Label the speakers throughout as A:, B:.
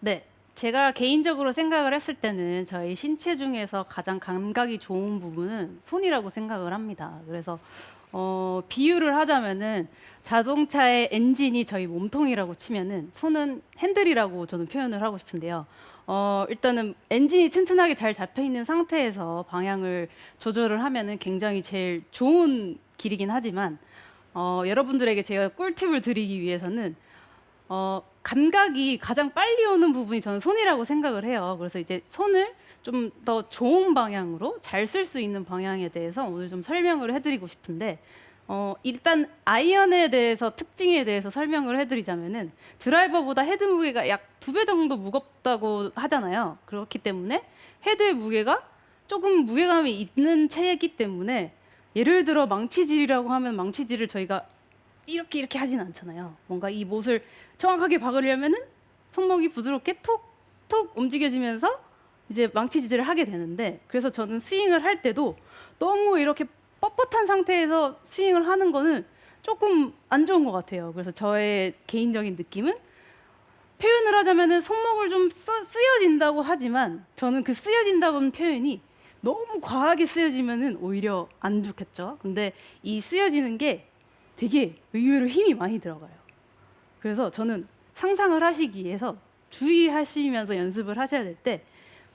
A: 네. 제가 개인적으로 생각을 했을 때는 저희 신체 중에서 가장 감각이 좋은 부분은 손이라고 생각을 합니다. 그래서 비유를 하자면은 자동차의 엔진이 저희 몸통이라고 치면은 손은 핸들이라고 저는 표현을 하고 싶은데요. 일단은 엔진이 튼튼하게 잘 잡혀 있는 상태에서 방향을 조절을 하면은 굉장히 제일 좋은 길이긴 하지만 여러분들에게 제가 꿀팁을 드리기 위해서는 감각이 가장 빨리 오는 부분이 저는 손이라고 생각을 해요. 그래서 이제 손을 좀 더 좋은 방향으로 잘 쓸 수 있는 방향에 대해서 오늘 좀 설명을 해드리고 싶은데, 일단 아이언에 대해서 특징에 대해서 설명을 해드리자면은 드라이버보다 헤드 무게가 약 2배 정도 무겁다고 하잖아요. 그렇기 때문에 헤드의 무게가 조금 무게감이 있는 채이기 때문에 예를 들어 망치질이라고 하면 망치질을 저희가 이렇게 하진 않잖아요. 뭔가 이 못을 정확하게 박으려면은 손목이 부드럽게 톡톡 움직여지면서 이제 망치질을 하게 되는데, 그래서 저는 스윙을 할 때도 너무 이렇게 뻣뻣한 상태에서 스윙을 하는 거는 조금 안 좋은 것 같아요. 그래서 저의 개인적인 느낌은, 표현을 하자면은 손목을 좀 쓰여진다고 하지만 저는 그 쓰여진다고는 표현이 너무 과하게 쓰여지면은 오히려 안 좋겠죠. 근데 이 쓰여지는 게 되게 의외로 힘이 많이 들어가요. 그래서 저는 상상을 하시기 위해서 주의하시면서 연습을 하셔야 될 때,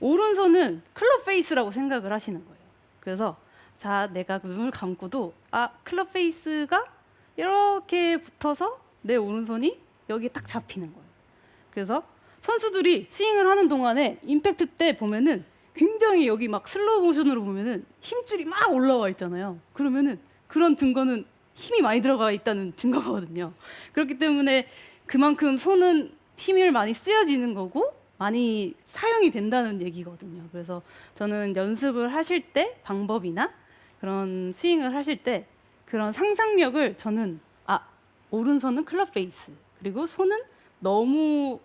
A: 오른손은 클럽 페이스라고 생각을 하시는 거예요. 그래서 자, 내가 눈을 감고도 클럽 페이스가 이렇게 붙어서 내 오른손이 여기 딱 잡히는 거예요. 그래서 선수들이 스윙을 하는 동안에 임팩트 때 보면은 굉장히 여기 막 슬로우 모션으로 보면은 힘줄이 막 올라와 있잖아요. 그러면은 그런 증거는 힘이 많이 들어가 있다는 증거거든요. 그렇기 때문에 그만큼 손은 힘을 많이 쓰여지는 거고 많이 사용이 된다는 얘기거든요. 그래서 저는 연습을 하실 때 방법이나 그런 스윙을 하실 때 그런 상상력을 저는 오른손은 클럽 페이스, 그리고 손은 너무,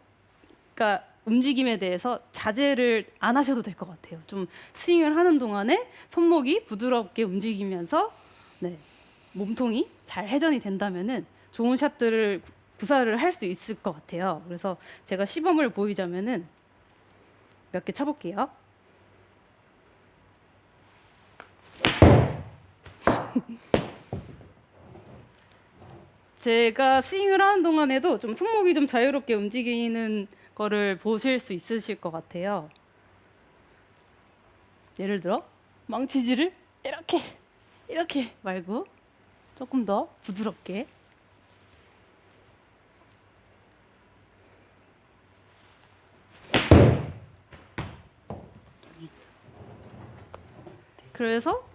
A: 그러니까 움직임에 대해서 자제를 안 하셔도 될 것 같아요. 좀 스윙을 하는 동안에 손목이 부드럽게 움직이면서 몸통이 잘 회전이 된다면은 좋은 샷들을 구사를 할 수 있을 것 같아요. 그래서 제가 시범을 보이자면은 몇 개 쳐볼게요. 제가 스윙을 하는 동안에도 좀 손목이 좀 자유롭게 움직이는 거를 보실 수 있으실 것 같아요. 예를 들어 망치질을 이렇게 말고 조금 더 부드럽게. 그래서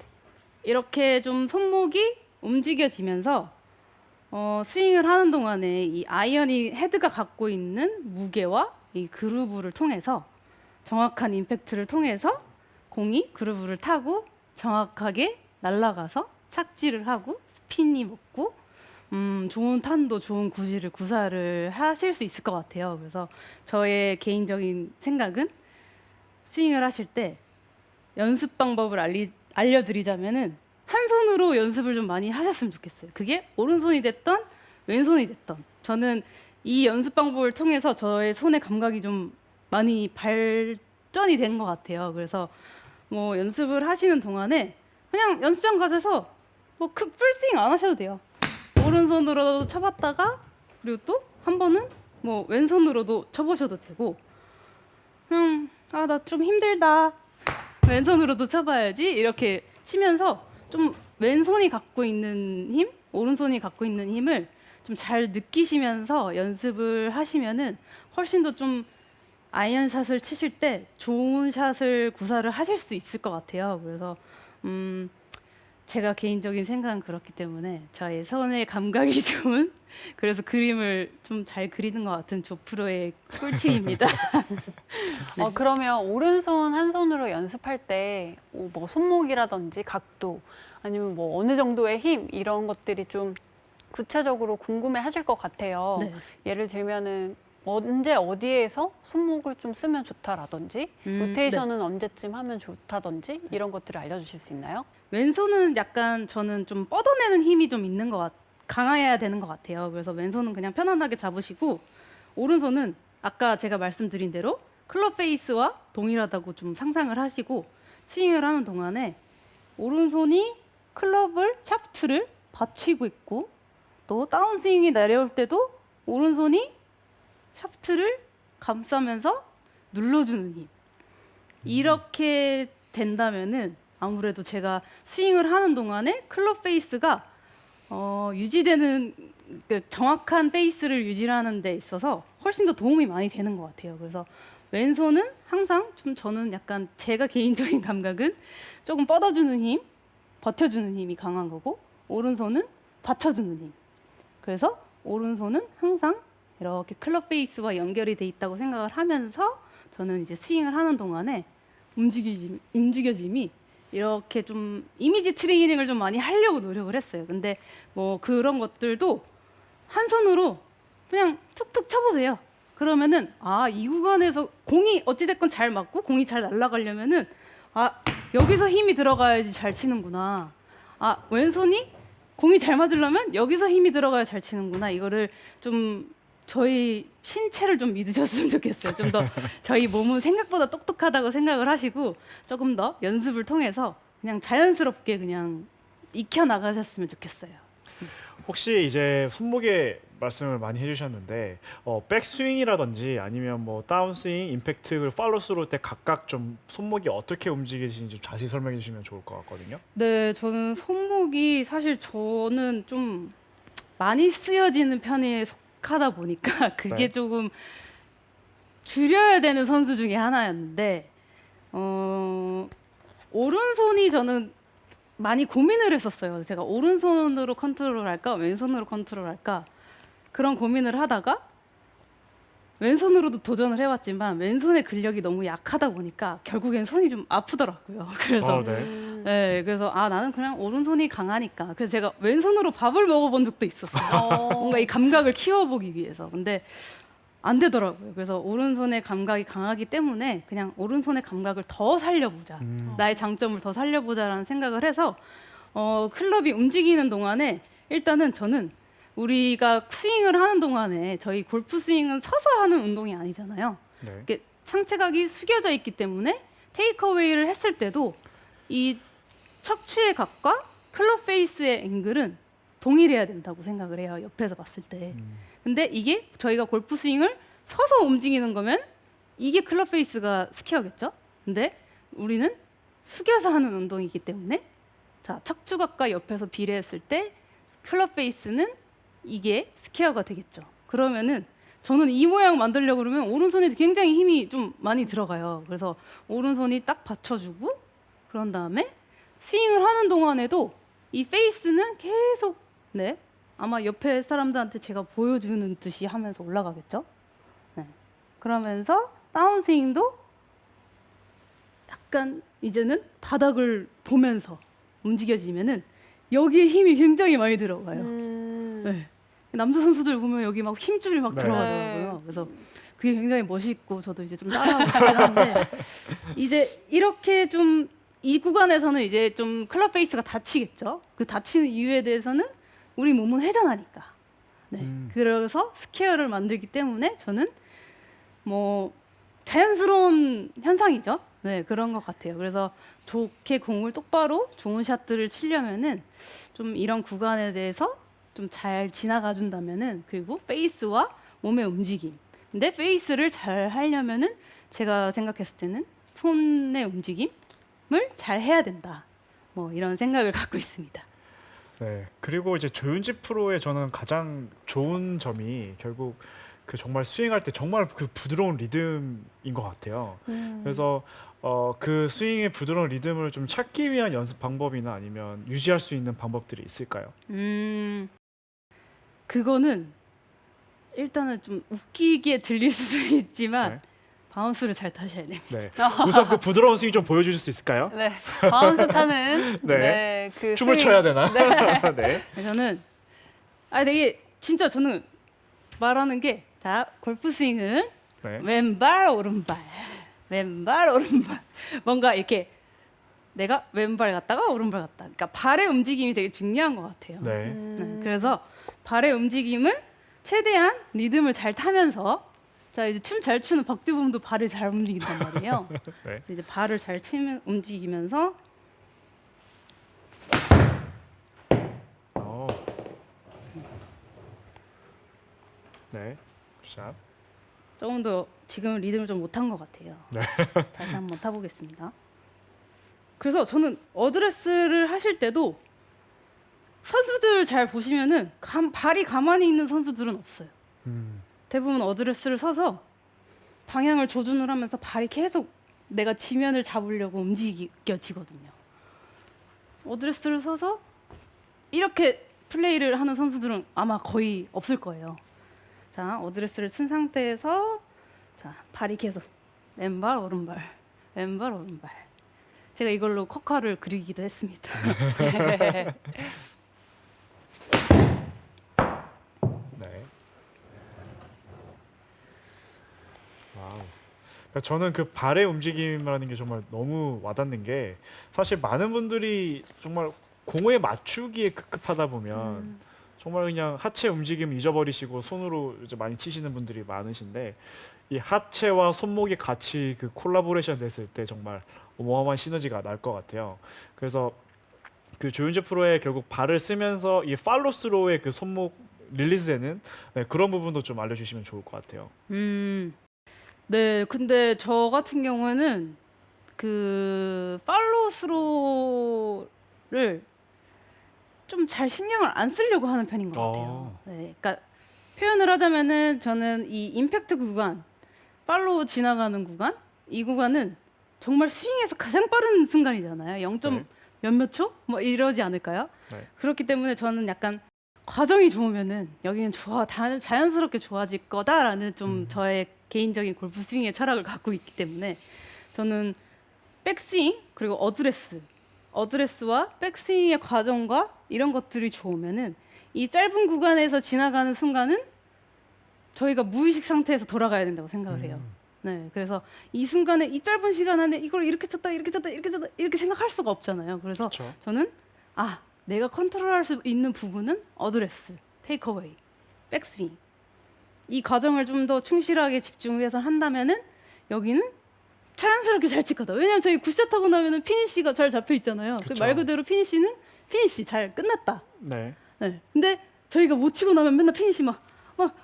A: 이렇게 좀 손목이 움직여지면서 스윙을 하는 동안에 이 아이언이 헤드가 갖고 있는 무게와 이 그루브를 통해서, 정확한 임팩트를 통해서 공이 그루브를 타고 정확하게 날아가서 착지를 하고 스핀이 먹고 좋은 탄도 좋은 구사를 하실 수 있을 것 같아요. 그래서 저의 개인적인 생각은, 스윙을 하실 때 연습 방법을 알려드리자면은 한 손으로 연습을 좀 많이 하셨으면 좋겠어요. 그게 오른손이 됐던 왼손이 됐던, 저는 이 연습 방법을 통해서 저의 손의 감각이 좀 많이 발전이 된 것 같아요. 그래서 뭐 연습을 하시는 동안에 그냥 연습장 가셔서 뭐 풀스윙 안 하셔도 돼요. 오른손으로 쳐봤다가, 그리고 또 한 번은 뭐 왼손으로도 쳐보셔도 되고, 나 좀 힘들다, 왼손으로도 쳐봐야지, 이렇게 치면서 좀 왼손이 갖고 있는 힘, 오른손이 갖고 있는 힘을 좀 잘 느끼시면서 연습을 하시면은 훨씬 더 좀 아이언샷을 치실 때 좋은 샷을 구사를 하실 수 있을 것 같아요. 그래서 제가 개인적인 생각은 그렇기 때문에 저의 손의 감각이 좋은, 그래서 그림을 좀 잘 그리는 것 같은 조프로의 꿀팁입니다.
B: 그러면 오른손 한 손으로 연습할 때 뭐 손목이라든지 각도, 아니면 뭐 어느 정도의 힘, 이런 것들이 좀 구체적으로 궁금해 하실 것 같아요.
A: 네.
B: 예를 들면은 언제 어디에서 손목을 좀 쓰면 좋다라든지, 로테이션은 언제쯤 하면 좋다든지, 이런 것들을 알려주실 수 있나요?
A: 왼손은 약간 저는 좀 뻗어내는 힘이 좀 있는 강해야 되는 것 같아요. 그래서 왼손은 그냥 편안하게 잡으시고, 오른손은 아까 제가 말씀드린 대로 클럽 페이스와 동일하다고 좀 상상을 하시고 스윙을 하는 동안에 오른손이 클럽을 샤프트를 받치고 있고 또 다운스윙이 내려올 때도 오른손이 샤프트를 감싸면서 눌러주는 힘. 이렇게 된다면은 아무래도 제가 스윙을 하는 동안에 클럽 페이스가 유지되는 그 정확한 페이스를 유지하는 데 있어서 훨씬 더 도움이 많이 되는 것 같아요. 그래서 왼손은 항상 좀 저는 약간 제가 개인적인 감각은 조금 뻗어주는 힘, 버텨주는 힘이 강한 거고 오른손은 받쳐주는 힘. 그래서 오른손은 항상 이렇게 클럽 페이스와 연결이 돼 있다고 생각을 하면서 저는 이제 스윙을 하는 동안에 움직여짐이 이렇게 좀 이미지 트레이닝을 좀 많이 하려고 노력을 했어요. 근데 뭐 그런 것들도 한 손으로 그냥 툭툭 쳐보세요. 그러면은 이 구간에서 공이 어찌됐건 잘 맞고 공이 잘 날아가려면은 여기서 힘이 들어가야지 잘 치는구나. 왼손이 공이 잘 맞으려면 여기서 힘이 들어가야 잘 치는구나. 이거를 좀 저희 신체를 좀 믿으셨으면 좋겠어요. 좀 더 저희 몸은 생각보다 똑똑하다고 생각을 하시고 조금 더 연습을 통해서 그냥 자연스럽게 그냥 익혀 나가셨으면 좋겠어요.
C: 혹시 이제 손목에 말씀을 많이 해주셨는데 백스윙이라든지 아니면 뭐 다운스윙, 임팩트, 팔로스루 때 각각 좀 손목이 어떻게 움직이시는지 좀 자세히 설명해 주시면 좋을 것 같거든요.
A: 네, 저는 손목이 사실 저는 좀 많이 쓰여지는 편에 속하다 보니까 그게
C: 네.
A: 조금 줄여야 되는 선수 중에 하나였는데 오른손이 저는 많이 고민을 했었어요. 제가 오른손으로 컨트롤할까 왼손으로 컨트롤할까 그런 고민을 하다가 왼손으로도 도전을 해봤지만 왼손의 근력이 너무 약하다 보니까 결국엔 손이 좀 아프더라고요. 그래서
C: 네.
A: 네, 그래서 나는 그냥 오른손이 강하니까 그래서 제가 왼손으로 밥을 먹어본 적도 있었어요. 뭔가 이 감각을 키워보기 위해서. 근데 안 되더라고요. 그래서 오른손의 감각이 강하기 때문에 그냥 오른손의 감각을 더 살려보자. 나의 장점을 더 살려보자라는 생각을 해서 클럽이 움직이는 동안에 일단은 저는 우리가 스윙을 하는 동안에 저희 골프 스윙은 서서 하는 운동이 아니잖아요.
C: 네.
A: 이렇게 상체각이 숙여져 있기 때문에 테이크어웨이를 했을 때도 이 척추의 각과 클럽 페이스의 앵글은 동일해야 된다고 생각을 해요. 옆에서 봤을 때. 근데 이게 저희가 골프 스윙을 서서 움직이는 거면 이게 클럽 페이스가 스퀘어겠죠? 근데 우리는 숙여서 하는 운동이기 때문에 자, 척추각과 옆에서 비례했을 때 클럽 페이스는 이게 스퀘어가 되겠죠. 그러면은 저는 이 모양 만들려고 그러면 오른손에 굉장히 힘이 좀 많이 들어가요. 그래서 오른손이 딱 받쳐주고 그런 다음에 스윙을 하는 동안에도 이 페이스는 계속 아마 옆에 사람들한테 제가 보여주는 듯이 하면서 올라가겠죠. 네. 그러면서 다운스윙도 약간 이제는 바닥을 보면서 움직여지면은 여기에 힘이 굉장히 많이 들어가요. 네. 남자 선수들 보면 여기 막 힘줄이 막
C: 네.
A: 들어가더라고요. 그래서 그게 굉장히 멋있고 저도 이제 좀 따라하고 싶긴 한데 이제 이렇게 좀 이 구간에서는 이제 좀 클럽 페이스가 다치겠죠. 그 다치는 이유에 대해서는 우리 몸은 회전하니까. 네. 그래서 스퀘어를 만들기 때문에 저는 뭐 자연스러운 현상이죠. 네, 그런 것 같아요. 그래서 좋게 공을 똑바로 좋은 샷들을 치려면은 좀 이런 구간에 대해서 좀 잘 지나가 준다면은 그리고 페이스와 몸의 움직임. 근데 페이스를 잘 하려면은 제가 생각했을 때는 손의 움직임을 잘 해야 된다. 뭐 이런 생각을 갖고 있습니다.
C: 네. 그리고 이제 조윤지 프로의 저는 가장 좋은 점이 결국 그 정말 스윙할 때 정말 그 부드러운 리듬인 것 같아요. 그래서 그 스윙의 부드러운 리듬을 좀 찾기 위한 연습 방법이나 아니면 유지할 수 있는 방법들이 있을까요?
A: 그거는 일단은 좀 웃기게 들릴 수도 있지만
C: 네.
A: 바운스를 잘 타셔야 됩니다.
C: 네. 우선 그 부드러운 스윙 좀 보여주실 수 있을까요?
B: 네, 바운스 타는
C: 네.
B: 그
C: 춤을
B: 스윙.
C: 춰야 되나?
B: 네.
C: 네.
A: 저는 되게 진짜 저는 말하는 게 자, 골프 스윙은
C: 네.
A: 왼발 오른발 왼발 오른발 뭔가 이렇게 내가 왼발 갔다가 오른발 갔다 그러니까 발의 움직임이 되게 중요한 것 같아요.
C: 네.
A: 네, 그래서 발의 움직임을 최대한 리듬을 잘 타면서 자 이제 춤 잘 추는 박지범도 발을 잘 움직인단 말이에요.
C: 네.
A: 그래서 이제 발을 잘 움직이면서
C: 어. 네. 샷.
A: 조금 더 지금 리듬을 좀 못한 것 같아요.
C: 네.
A: 다시 한번 타보겠습니다. 그래서 저는 어드레스를 하실 때도 선수들 잘 보시면은 발이 가만히 있는 선수들은 없어요. 대부분 어드레스를 서서 방향을 조준을 하면서 발이 계속 내가 지면을 잡으려고 움직여지거든요. 어드레스를 서서 이렇게 플레이를 하는 선수들은 아마 거의 없을 거예요. 자, 어드레스를 쓴 상태에서 자, 발이 계속 왼발 오른발 왼발 오른발. 제가 이걸로 커카를 그리기도 했습니다.
C: 네. 와우. 그러니까 저는 그 발의 움직임이라는 게 정말 너무 와닿는 게 사실 많은 분들이 정말 공에 맞추기에 급급하다 보면 정말 그냥 하체 움직임 잊어버리시고 손으로 이제 많이 치시는 분들이 많으신데 이 하체와 손목이 같이 그 콜라보레이션 됐을 때 정말 어마어마한 시너지가 날 것 같아요. 그래서 그 조윤재 프로의 결국 발을 쓰면서 이 팔로스로의 그 손목 릴리즈되는 네, 그런 부분도 좀 알려주시면 좋을 것 같아요.
A: 네, 근데 저 같은 경우에는 그 팔로스로를 좀 잘 신경을 안 쓰려고 하는 편인 것 같아요. 네, 그러니까 표현을 하자면은 저는 이 임팩트 구간, 팔로우 지나가는 구간, 이 구간은 정말 스윙에서 가장 빠른 순간이잖아요. 0.
C: 네.
A: 몇몇 초? 뭐 이러지 않을까요?
C: 네.
A: 그렇기 때문에 저는 약간 과정이 좋으면은 여기는 자연스럽게 좋아질 거다라는 좀 저의 개인적인 골프 스윙의 철학을 갖고 있기 때문에 저는 백스윙 그리고 어드레스와 백스윙의 과정과 이런 것들이 좋으면은 이 짧은 구간에서 지나가는 순간은 저희가 무의식 상태에서 돌아가야 된다고 생각을 해요. 네, 그래서 이 순간에 이 짧은 시간 안에 이걸 이렇게 쳤다 이렇게 쳤다 이렇게 쳤다 이렇게 생각할 수가 없잖아요. 그래서
C: 그쵸.
A: 저는 내가 컨트롤할 수 있는 부분은 어드레스, 테이크어웨이, 백스윙 이 과정을 좀 더 충실하게 집중해서 한다면은 여기는 자연스럽게 잘 칠 거다. 왜냐면 저희 굿샷 하고 나면은 피니시가 잘 잡혀 있잖아요.
C: 그쵸.
A: 말 그대로 피니시 잘 끝났다.
C: 네.
A: 네. 근데 저희가 못 치고 나면 맨날 피니시 막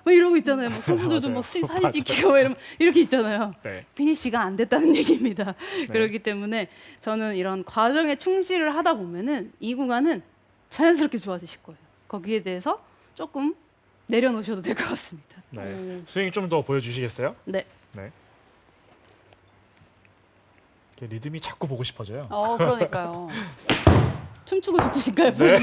A: 이러고 있잖아요. 막 선수들도
C: 맞아요.
A: 막 사진
C: 맞아요.
A: 찍히고 막 이렇게 있잖아요.
C: 네.
A: 피니시가 안 됐다는 얘기입니다. 그렇기 때문에 저는 이런 과정에 충실을 하다 보면은 이 구간은 자연스럽게 좋아지실 거예요. 거기에 대해서 조금 내려놓으셔도 될 것 같습니다.
C: 네. 스윙 좀 더 보여주시겠어요?
A: 네.
C: 네. 이게 리듬이 자꾸 보고 싶어져요.
B: 그러니까요.
A: 춤추고 싶으신가요?
C: 네.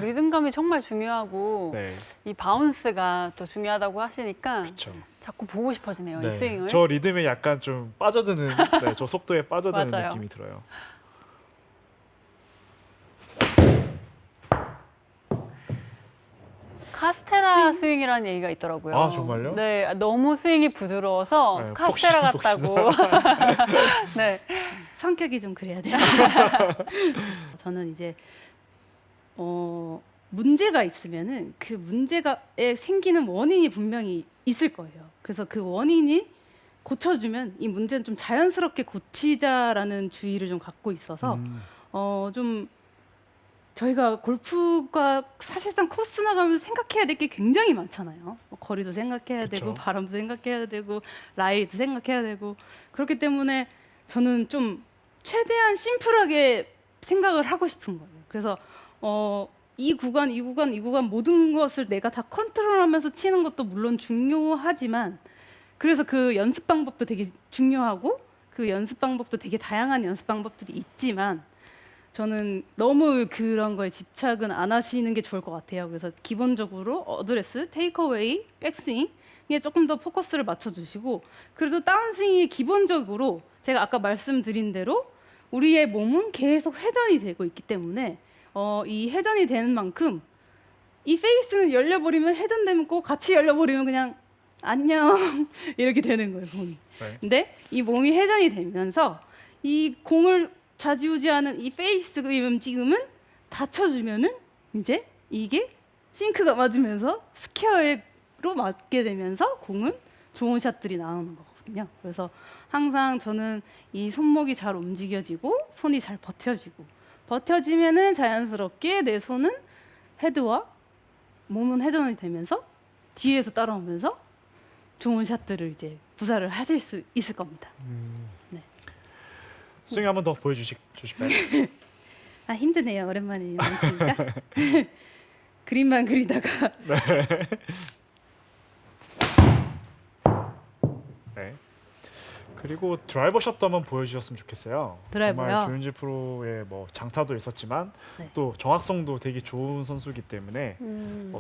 B: 리듬감이 정말 중요하고
C: 네.
B: 이 바운스가 또 중요하다고 하시니까
C: 그렇죠.
B: 자꾸 보고 싶어지네요. 이 스윙을.
C: 저 리듬에 약간 좀 빠져드는, 네, 저 속도에 빠져드는
B: 맞아요.
C: 느낌이 들어요.
B: 카스테라 스윙이라는 얘기가 있더라고요.
C: 아, 정말요?
B: 네, 너무 스윙이 부드러워서
C: 네,
B: 카스테라
C: 폭신,
B: 같다고. 네.
A: 성격이 좀 그래야 돼요. 저는 이제 문제가 있으면은 그 문제가에 생기는 원인이 분명히 있을 거예요. 그래서 그 원인이 고쳐주면 이 문제는 좀 자연스럽게 고치자라는 주의를 좀 갖고 있어서 좀 저희가 골프가 사실상 코스 나가면서 생각해야 될 게 굉장히 많잖아요. 거리도 생각해야
C: 그쵸.
A: 되고 바람도 생각해야 되고 라이도 생각해야 되고 그렇기 때문에 저는 좀 최대한 심플하게 생각을 하고 싶은 거예요. 그래서 이 구간 모든 것을 내가 다 컨트롤하면서 치는 것도 물론 중요하지만 그래서 그 연습 방법도 되게 중요하고 그 연습 방법도 되게 다양한 연습 방법들이 있지만 저는 너무 그런 거에 집착은 안 하시는 게 좋을 것 같아요. 그래서 기본적으로 어드레스, 테이크어웨이, 백스윙에 조금 더 포커스를 맞춰주시고 그래도 다운스윙이 기본적으로 제가 아까 말씀드린 대로 우리의 몸은 계속 회전이 되고 있기 때문에 이 회전이 되는 만큼 이 페이스는 열려버리면 회전되면 꼭 같이 열려버리면 그냥 안녕 이렇게 되는 거예요, 몸이.
C: 네.
A: 근데 이 몸이 회전이 되면서 이 공을 좌지우지하는 이 페이스의 움직임은 닫혀주면은 이제 이게 싱크가 맞으면서 스퀘어의 맞게 되면서 공은 좋은 샷들이 나오는 거거든요. 그래서 항상 저는 이 손목이 잘 움직여지고 손이 잘 버텨지면은 자연스럽게 내 손은 헤드와 몸은 회전이 되면서 뒤에서 따라오면서 좋은 샷들을 이제 구사를 하실 수 있을 겁니다. 네.
C: 스윙 한번 더 보여주실까요?
A: 아 힘드네요. 오랜만에 만지니까. 그림만 그리다가
C: 네. 그리고 드라이버 샷도 한번 보여주셨으면 좋겠어요.
A: 드라이버요?
C: 정말 조윤지 프로의 뭐 장타도 있었지만
A: 네.
C: 또 정확성도 되게 좋은 선수이기 때문에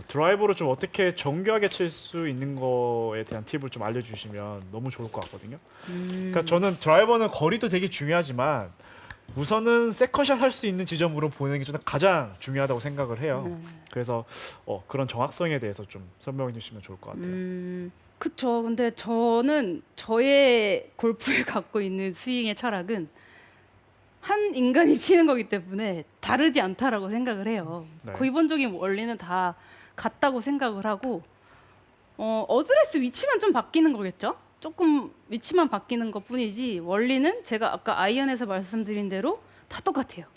C: 드라이버로 좀 어떻게 정교하게 칠 수 있는 거에 대한 팁을 좀 알려주시면 너무 좋을 것 같거든요. 그러니까 저는 드라이버는 거리도 되게 중요하지만 우선은 세컨샷 할 수 있는 지점으로 보내는 게 저는 가장 중요하다고 생각을 해요. 그래서 그런 정확성에 대해서 좀 설명해 주시면 좋을 것 같아요.
A: 그쵸. 근데 저는 저의 골프에 갖고 있는 스윙의 철학은 한 인간이 치는 거기 때문에 다르지 않다라고 생각을 해요.
C: 네.
A: 기본적인 원리는 다 같다고 생각을 하고 어드레스 위치만 좀 바뀌는 거겠죠? 조금 위치만 바뀌는 것 뿐이지 원리는 제가 아까 아이언에서 말씀드린 대로 다 똑같아요.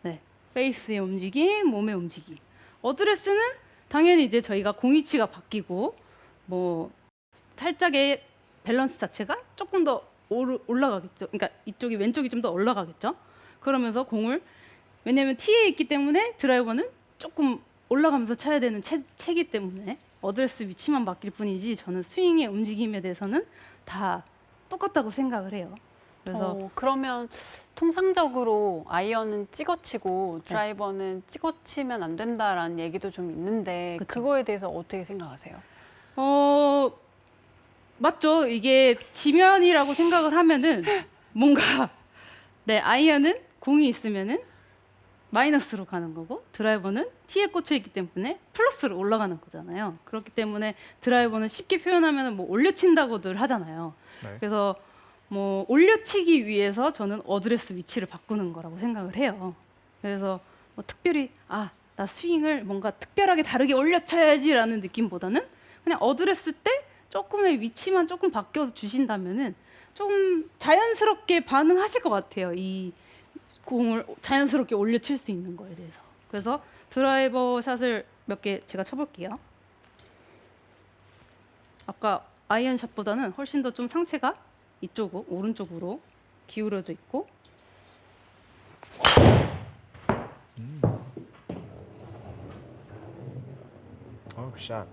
A: 네. 페이스의 움직임, 몸의 움직임. 어드레스는 당연히 이제 저희가 공위치가 바뀌고 뭐 살짝의 밸런스 자체가 조금 더 올라가겠죠. 그러니까 이쪽이 왼쪽이 좀 더 올라가겠죠. 그러면서 공을 왜냐하면 T에 있기 때문에 드라이버는 조금 올라가면서 쳐야 되는 채기 때문에 어드레스 위치만 바뀔 뿐이지 저는 스윙의 움직임에 대해서는 다 똑같다고 생각을 해요. 그래서
B: 그러면 통상적으로 아이언은 찍어치고 드라이버는 찍어치면 안 된다라는 얘기도 좀 있는데
A: 그쵸.
B: 그거에 대해서 어떻게 생각하세요?
A: 맞죠. 이게 지면이라고 생각을 하면은 뭔가 네 아이언은 공이 있으면은 마이너스로 가는 거고 드라이버는 T에 꽂혀 있기 때문에 플러스로 올라가는 거잖아요. 그렇기 때문에 드라이버는 쉽게 표현하면 뭐 올려친다고들 하잖아요.
C: 네.
A: 그래서 뭐 올려치기 위해서 저는 어드레스 위치를 바꾸는 거라고 생각을 해요. 그래서 뭐 특별히 나 스윙을 뭔가 특별하게 다르게 올려쳐야지라는 느낌보다는 그냥 어드레스 때 조금의 위치만 조금 바뀌어 주신다면은 좀 자연스럽게 반응하실 것 같아요. 이 공을 자연스럽게 올려칠 수 있는 거에 대해서. 그래서 드라이버 샷을 몇 개 제가 쳐볼게요. 아까 아이언 샷보다는 훨씬 더 좀 상체가 이쪽으로 오른쪽으로 기울어져 있고
C: 샷.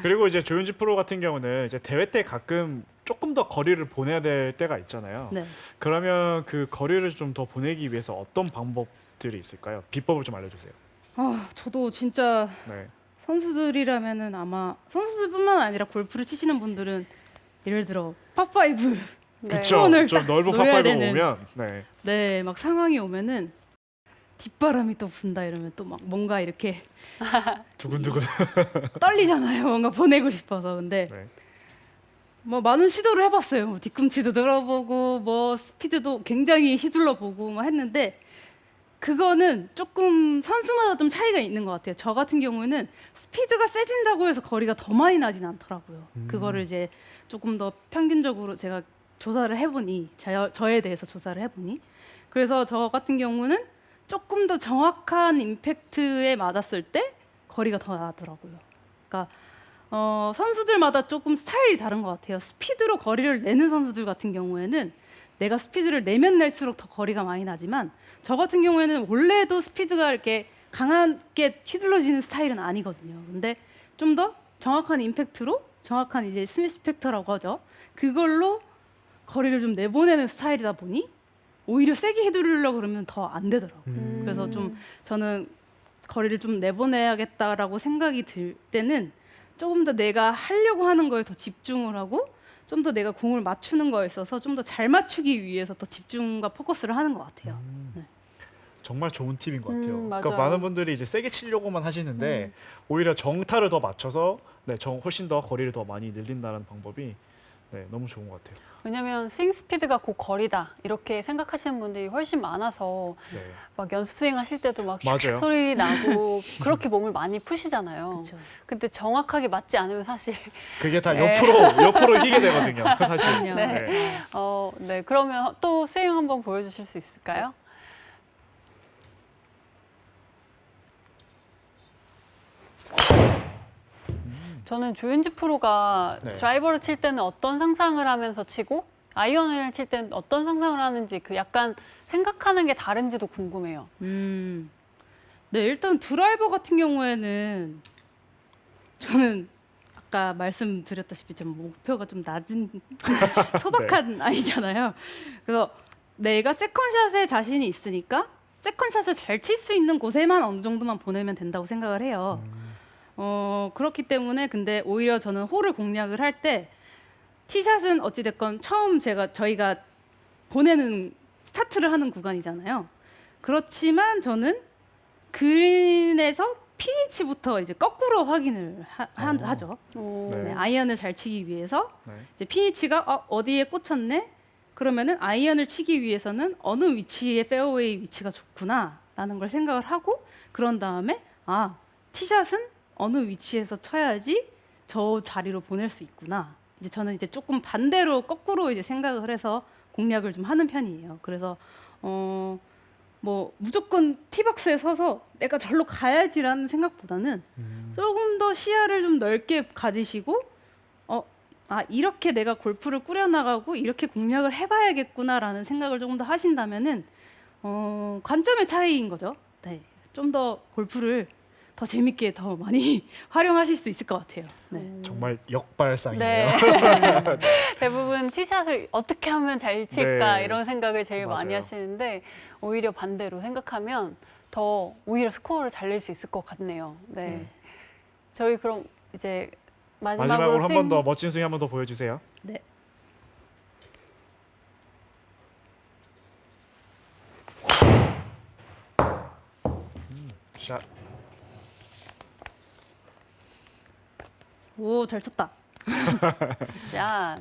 C: 그리고 이제 조윤지 프로 같은 경우는 이제 대회 때 가끔 조금 더 거리를 보내야 될 때가 있잖아요.
A: 네.
C: 그러면 그 거리를 좀 더 보내기 위해서 어떤 방법들이 있을까요? 비법을 좀 알려주세요.
A: 저도 진짜
C: 네.
A: 선수들이라면은 아마 선수들뿐만 아니라 골프를 치시는 분들은 예를 들어 파5
B: 네.
C: 그쵸.
A: 투혼을
C: 좀
A: 딱
C: 넓은
A: 노려야
C: 파5가
A: 되는.
C: 오면 네.
A: 네, 막 상황이 오면은 뒷바람이 또 분다 이러면 또 막 뭔가 이렇게
C: 두근두근.
A: 떨리잖아요. 뭔가 보내고 싶어서. 근데
C: 네.
A: 뭐 많은 시도를 해봤어요. 뭐 뒤꿈치도 들어보고 뭐 스피드도 굉장히 휘둘러보고 뭐 했는데 그거는 조금 선수마다 좀 차이가 있는 것 같아요. 저 같은 경우는 스피드가 세진다고 해서 거리가 더 많이 나진 않더라고요. 그거를 이제 조금 더 평균적으로 제가 조사를 해보니 저에 대해서 조사를 해보니 그래서 저 같은 경우는 조금 더 정확한 임팩트에 맞았을 때 거리가 더 나더라고요. 그러니까 선수들마다 조금 스타일이 다른 것 같아요. 스피드로 거리를 내는 선수들 같은 경우에는 내가 스피드를 내면 낼수록 더 거리가 많이 나지만 저 같은 경우에는 원래도 스피드가 이렇게 강하게 휘둘러지는 스타일은 아니거든요. 근데 좀 더 정확한 임팩트로 정확한 이제 스미스 팩터라고 하죠. 그걸로 거리를 좀 내보내는 스타일이다 보니 오히려 세게 휘두르려고 그러면 더 안 되더라고요. 그래서 좀 저는 거리를 좀 내보내야겠다라고 생각이 들 때는 조금 더 내가 하려고 하는 거에 더 집중을 하고 좀 더 내가 공을 맞추는 거에 있어서 좀 더 잘 맞추기 위해서 더 집중과 포커스를 하는 것 같아요. 네.
C: 정말 좋은 팁인 것 같아요.
B: 맞아요.
C: 그러니까 많은 분들이 이제 세게 치려고만 하시는데 오히려 정타를 더 맞춰서 훨씬 더 거리를 더 많이 늘린다는 방법이 너무 좋은 것 같아요.
B: 왜냐면 스윙 스피드가 곧 거리다 이렇게 생각하시는 분들이 훨씬 많아서
C: 네.
B: 막 연습 스윙 하실 때도 막
C: 맞아요.
B: 슉슉 소리 나고 그렇게 몸을 많이 푸시잖아요.
A: 그렇죠.
B: 근데 정확하게 맞지 않으면 사실
C: 그게 다
B: 네.
C: 옆으로 휘게 되거든요. 사실.
A: 그럼요.
C: 네.
B: 네. 그러면 또 스윙 한번 보여주실 수 있을까요? 저는 조윤지 프로가
C: 네.
B: 드라이버를 칠 때는 어떤 상상을 하면서 치고 아이언을 칠 때는 어떤 상상을 하는지 그 약간 생각하는 게 다른지도 궁금해요.
A: 네, 일단 드라이버 같은 경우에는 저는 아까 말씀드렸다시피 좀 목표가 좀 낮은 소박한 아이잖아요. 그래서 내가 세컨샷에 자신이 있으니까 세컨샷을 잘 칠 수 있는 곳에만 어느 정도만 보내면 된다고 생각을 해요. 그렇기 때문에 근데 오히려 저는 홀을 공략을 할 때 티샷은 어찌됐건 처음 저희가 보내는 스타트를 하는 구간이잖아요. 그렇지만 저는 그린에서 피니치부터 이제 거꾸로 확인을 하죠.
B: 오.
C: 네.
A: 네, 아이언을 잘 치기 위해서
C: 네.
A: 이제 피니치가 어디에 꽂혔네? 그러면은 아이언을 치기 위해서는 어느 위치에 페어웨이 위치가 좋구나라는 걸 생각을 하고 그런 다음에 티샷은 어느 위치에서 쳐야지 저 자리로 보낼 수 있구나. 이제 저는 이제 조금 반대로 거꾸로 이제 생각을 해서 공략을 좀 하는 편이에요. 그래서 뭐 무조건 티박스에 서서 내가 절로 가야지라는 생각보다는 조금 더 시야를 좀 넓게 가지시고 이렇게 내가 골프를 꾸려나가고 이렇게 공략을 해봐야겠구나라는 생각을 조금 더 하신다면은 관점의 차이인 거죠. 네, 좀 더 골프를 더 재밌게 더 많이 활용하실 수 있을 것 같아요. 네.
C: 정말 역발상이네요.
B: 네. 대부분 티샷을 어떻게 하면 잘 칠까
C: 네.
B: 이런 생각을 제일 많이
C: 맞아요.
B: 하시는데 오히려 반대로 생각하면 더 오히려 스코어를 잘 낼 수 있을 것 같네요. 네. 저희 그럼 이제
C: 마지막으로 한
B: 스윙-
C: 번 더 멋진 스윙 한 번 더 보여주세요.
A: 네.
C: 샷.
A: 오, 잘 쳤다.
B: 샷.